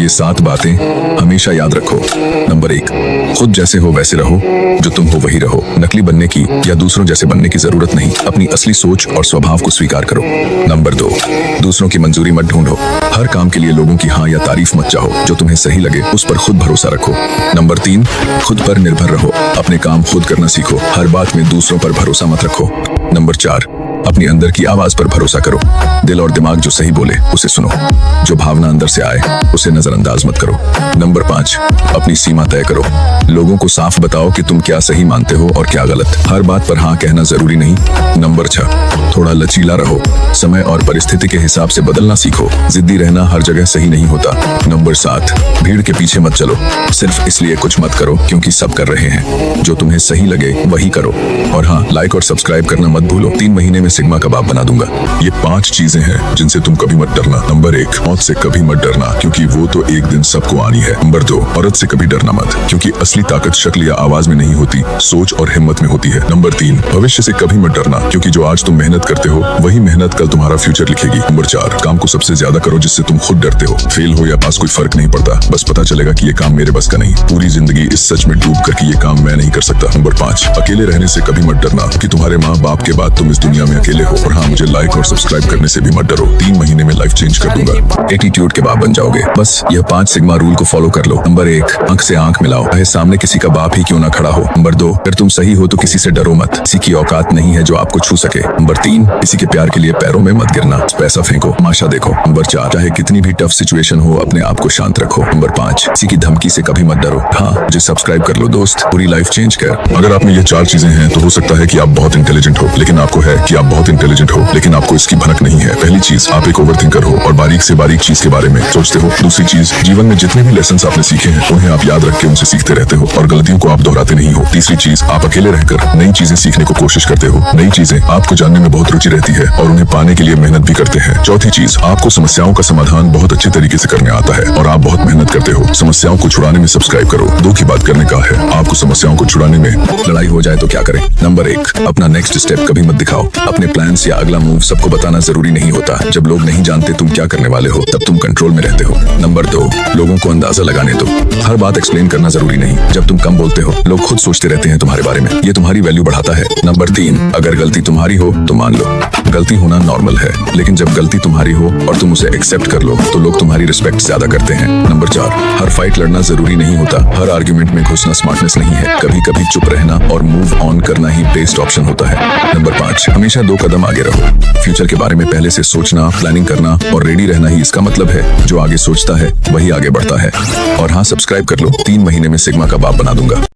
ये 7 बातें हमेशा याद रखो। नंबर 1, खुद जैसे हो वैसे रहो, जो तुम हो वही रहो। नकली बनने की या दूसरों जैसे बनने की जरूरत नहीं, अपनी असली सोच और स्वभाव को स्वीकार करो। नंबर 2, दूसरों की मंजूरी मत ढूंढो, हर काम के लिए लोगों की हाँ या तारीफ मत चाहो, जो तुम्हें सही लगे उस पर खुद भरोसा रखो। नंबर 3, खुद पर निर्भर रहो, अपने काम खुद करना सीखो, हर बात में दूसरों पर भरोसा मत रखो। नंबर 4, अपनी अंदर की आवाज पर भरोसा करो, दिल और दिमाग जो सही बोले उसे सुनो, जो भावना अंदर से आए उसे नजरअंदाज मत करो। नंबर 5, अपनी सीमा तय करो, लोगों को साफ बताओ कि तुम क्या सही मानते हो और क्या गलत, हर बात पर हाँ कहना जरूरी नहीं। नंबर 6, थोड़ा लचीला रहो, समय और परिस्थिति के हिसाब से बदलना सीखो, जिद्दी रहना हर जगह सही नहीं होता। नंबर 7, भीड़ के पीछे मत चलो, सिर्फ इसलिए कुछ मत करो क्योंकि सब कर रहे हैं, जो तुम्हें सही लगे वही करो। और हाँ, लाइक और सब्सक्राइब करना मत भूलो। 3 महीने में सिग्मा कबाब बना दूंगा। ये 5 चीजें हैं जिनसे तुम कभी मत डरना। नंबर 1, मौत से कभी मत डरना क्योंकि वो तो एक दिन सबको आनी है। नंबर 2, औरत से कभी डरना मत क्योंकि असली ताकत शक्ल या आवाज में नहीं होती, सोच और हिम्मत में होती है। नंबर 3, भविष्य से कभी मत डरना क्योंकि जो आज तुम मेहनत करते हो वही मेहनत कल तुम्हारा फ्यूचर लिखेगी। नंबर 4, काम को सबसे ज्यादा करो जिससे तुम खुद डरते हो, फेल हो या पास कोई फर्क नहीं पड़ता, बस पता चलेगा कि ये काम मेरे बस का नहीं। पूरी जिंदगी इस सच में डूब कर कि ये काम मैं नहीं कर सकता। नंबर 5, अकेले रहने से कभी मत डरना कि तुम्हारे माँ बाप के बाद तुम इस दुनिया में अकेले हो। और हाँ, मुझे लाइक और सब्सक्राइब करने से भी मत डरो, 3 महीने में लाइफ चेंज कर दूंगा, एटीट्यूड के बाप बन जाओगे। बस यह 5 सिग्मा रूल को फॉलो कर लो। नंबर 1, आंख से आंख मिलाओ, चाहे सामने किसी का बाप ही क्यों ना खड़ा हो। नंबर 2, अगर तुम सही हो तो किसी से डरो मत, किसी की औकात नहीं है जो आपको छू सके। नंबर 3, किसी के प्यार के लिए पैरों में मत गिरना, पैसा फेंको, तमाशा देखो। नंबर 4, चाहे कितनी भी टफ सिचुएशन हो अपने आप को शांत रखो। नंबर 5, किसी की धमकी से कभी मत डरो। हाँ, मुझे सब्सक्राइब कर लो दोस्त, पूरी लाइफ चेंज कर। अगर आप में ये 4 चीजें हैं तो हो सकता है कि आप बहुत इंटेलिजेंट हो, लेकिन आपको है कि आप बहुत इंटेलिजेंट हो लेकिन आपको इसकी भनक नहीं है। पहली चीज, आप एक ओवरथिंकर हो और बारीक से बारीक चीज के बारे में सोचते हो। दूसरी चीज, जीवन में जितने भी लेसन आपने सीखे हैं उन्हें आप याद रख के उनसे सीखते रहते हो और गलतियों को आप दोहराते नहीं हो। तीसरी चीज, आप अकेले रहकर नई चीजें सीखने को कोशिश करते हो, नई चीजें आपको जानने में बहुत रुचि रहती है और उन्हें पाने के लिए मेहनत भी करते हैं। चौथी चीज, आपको समस्याओं का समाधान बहुत अच्छे तरीके से करने आता है और आप बहुत मेहनत करते हो। समस्याओं को छुड़ाने में सब्सक्राइब करो। 2 की बात करने का है, आपको समस्याओं को छुड़ाने में लड़ाई हो जाए तो क्या करें। नंबर 1, अपना नेक्स्ट स्टेप कभी मत दिखाओ, अपने प्लान्स या अगला मूव सबको बताना जरूरी नहीं होता। जब लोग नहीं जानते तुम क्या करने वाले हो तब तुम कंट्रोल में रहते हो। नंबर 2, लोगों को अंदाजा लगाने दो, हर बात एक्सप्लेन करना जरूरी नहीं। जब तुम कम बोलते हो लोग खुद सोचते रहते हैं तुम्हारे बारे में, ये तुम्हारी वैल्यू बढ़ाता है। नंबर 3, अगर गलती तुम्हारी हो तो मान लो, गलती होना नॉर्मल है, लेकिन जब गलती तुम्हारी हो और तुम उसे एक्सेप्ट कर लो तो लोग तुम्हारी रिस्पेक्ट ज्यादा करते हैं। नंबर 4, हर फाइट लड़ना जरूरी नहीं होता, हर आर्ग्यूमेंट में घुसना स्मार्टनेस नहीं है, कभी कभी चुप रहना और मूव ऑन करना ही बेस्ट ऑप्शन होता है। नंबर 5, हमेशा 2 कदम आगे रहो, फ्यूचर के बारे में पहले से सोचना, प्लानिंग करना और रेडी रहना ही इसका मतलब है। जो आगे सोचता है वही आगे बढ़ता है। और हाँ, सब्सक्राइब कर लो, 3 महीने में सिग्मा का बाप बना दूंगा।